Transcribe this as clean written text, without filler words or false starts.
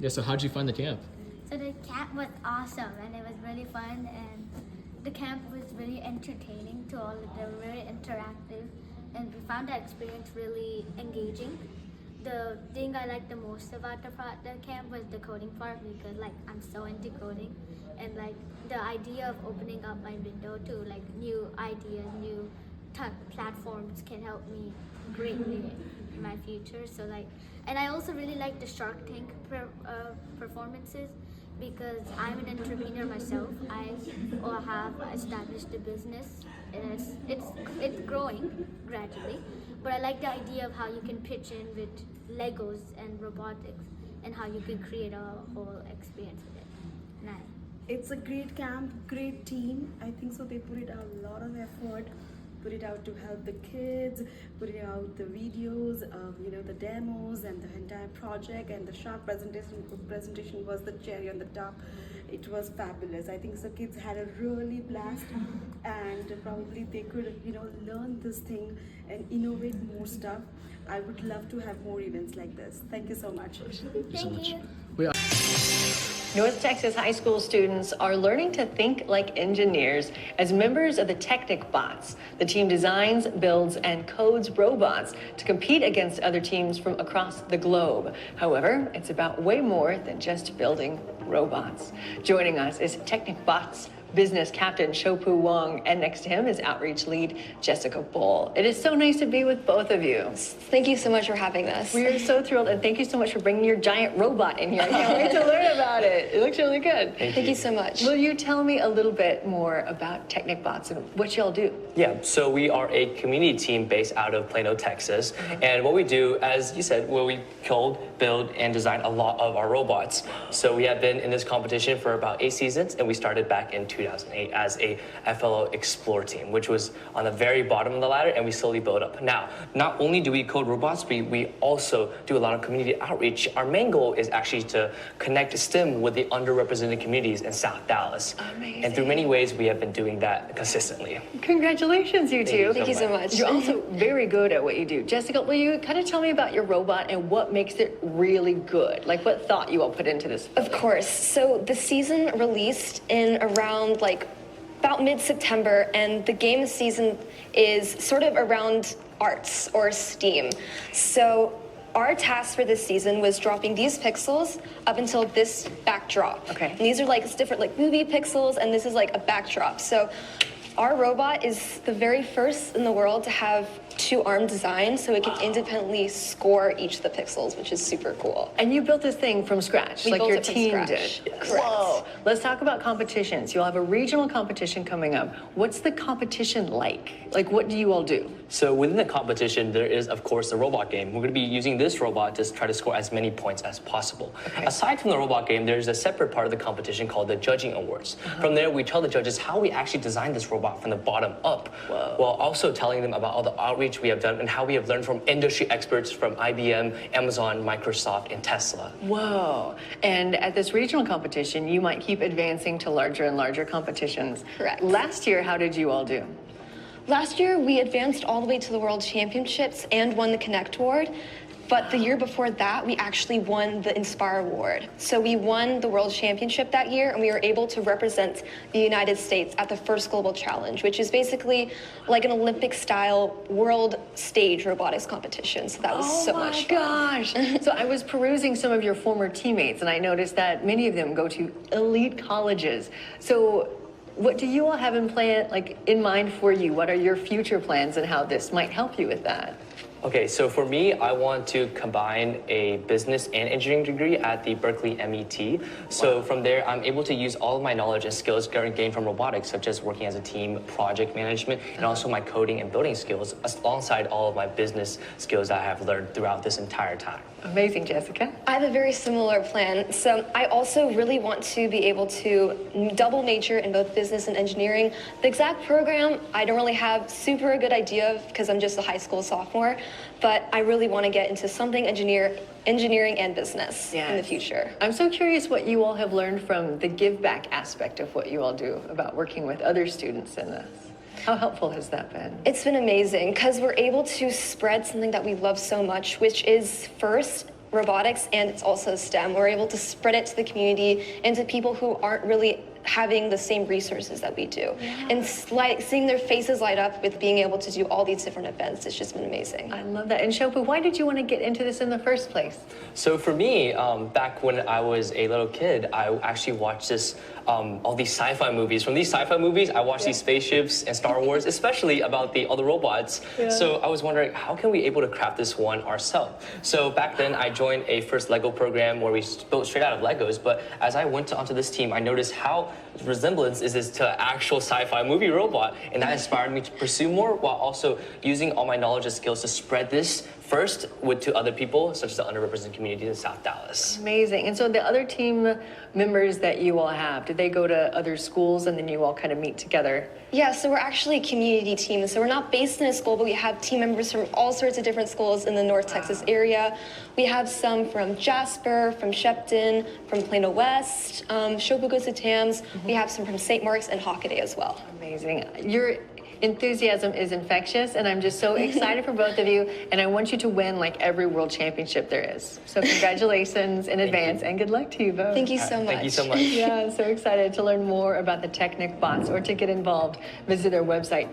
Yeah, so how'd you find the camp? So the camp was awesome and it was really fun, and the camp was really entertaining to all of them, very interactive, and we found that experience really engaging. The thing I liked the most about the camp was the coding part, because like I'm so into coding, and like the idea of opening up my window to like new ideas, new platforms can help me greatly in my future. So like, and I also really like the Shark Tank performances, because I'm an entrepreneur myself. I have established a business, and it's growing gradually. But I like the idea of how you can pitch in with Legos and robotics, and how you can create a whole experience with it. And It's a great camp, great team. I think so. They put it out a lot of effort, put it out to help the kids, put it out the videos, the demos and the entire project, and the shark presentation was the cherry on the top. It was fabulous. I think so kids had a really blast, and probably they could, learn this thing and innovate more stuff. I would love to have more events like this. Thank you so much. thank you. North Texas high school students are learning to think like engineers as members of the Technicbots. The team designs, builds, and codes robots to compete against other teams from across the globe. However, it's about way more than just building robots. Joining us is Technicbots business captain Shopu Wong, and next to him is outreach lead Jessica Bull. It is so nice to be with both of you. Thank you so much for having us. We are so thrilled, and thank you so much for bringing your giant robot in here. I can't wait to learn about it. It looks really good. Thank you so much. Will you tell me a little bit more about Technicbots and what y'all do? Yeah, so we are a community team based out of Plano, Texas. And what we do, as you said, we code, build, and design a lot of our robots. So we have been in this competition for about 8 seasons, and we started back in 2008 as a FLO Explore team, which was on the very bottom of the ladder, and we slowly built up. Now, not only do we code robots, we also do a lot of community outreach. Our main goal is actually to connect STEM with the underrepresented communities in South Dallas. Amazing. And through many ways, we have been doing that consistently. Congratulations, you two. Thank you so much. You're also very good at what you do. Jessica, will you kind of tell me about your robot and what makes it really good? Like, what thought you all put into this? Of course. So the season released in around about mid-September, and the game season is sort of around arts or STEAM. So our task for this season was dropping these pixels up until this backdrop. Okay. And these are it's different movie pixels, and this is a backdrop. So our robot is the very first in the world to have 2-arm design, so it can independently score each of the pixels, which is super cool. And you built this thing from scratch, We like built your it from team scratch. did. Correct. Whoa. Let's talk about competitions. You'll have a regional competition coming up. What's the competition like? Like, what do you all do? So within the competition, there is, of course, the robot game. We're going to be using this robot to try to score as many points as possible. Okay. Aside from the robot game, there's a separate part of the competition called the Judging Awards. From there, we tell the judges how we actually designed this robot from the bottom up, while also telling them about all the outreach we have done and how we have learned from industry experts from IBM, Amazon, Microsoft, and Tesla. Whoa. And at this regional competition, you might keep advancing to larger and larger competitions. Correct. Last year, how did you all do? Last year, we advanced all the way to the World Championships and won the Connect Award. But the year before that, we actually won the Inspire Award. So we won the World Championship that year, and we were able to represent the United States at the first Global Challenge, which is basically like an Olympic-style world stage robotics competition. So that was so much fun. Oh my gosh. So I was perusing some of your former teammates, and I noticed that many of them go to elite colleges. So what do you all have in mind for you? What are your future plans and how this might help you with that? Okay, so for me, I want to combine a business and engineering degree at the Berkeley MET. So from there, I'm able to use all of my knowledge and skills gained from robotics, such as working as a team, project management, and also my coding and building skills, alongside all of my business skills that I have learned throughout this entire time. Amazing, Jessica. I have a very similar plan. So I also really want to be able to double major in both business and engineering. The exact program, I don't really have super a good idea of because I'm just a high school sophomore, but I really want to get into something engineering and business in the future. I'm so curious what you all have learned from the give back aspect of what you all do about working with other students in this. How helpful has that been? It's been amazing because we're able to spread something that we love so much, which is first robotics and it's also STEM. We're able to spread it to the community and to people who aren't really having the same resources that we do. And like seeing their faces light up with being able to do all these different events, it's just been amazing. I love that. And Shopu, why did you want to get into this in the first place? So for me, back when I was a little kid, I actually watched all these sci-fi movies. From these sci-fi movies, I watched these spaceships and Star Wars, especially about all the robots. So I was wondering, how can we able to craft this one ourselves? So back then, I joined a first Lego program where we built straight out of Legos. But as I went onto this team, I noticed how resemblance is this to an actual sci-fi movie robot, and that inspired me to pursue more while also using all my knowledge and skills to spread this first to other people, such as the underrepresented community in South Dallas. Amazing. And so the other team members that you all have, did they go to other schools and then you all kind of meet together? Yeah, so we're actually a community team. So we're not based in a school, but we have team members from all sorts of different schools in the North Texas area. We have some from Jasper, from Shepton, from Plano West, Shopu goes to Tams. We have some from St. Mark's and Hockaday as well. Amazing. Your enthusiasm is infectious, and I'm just so excited for both of you, and I want you to win like every world championship there is. So congratulations in advance, and good luck to you both. Thank you so much. Thank you so much. Yeah, I'm so excited to learn more about the Technicbots or to get involved. Visit their website,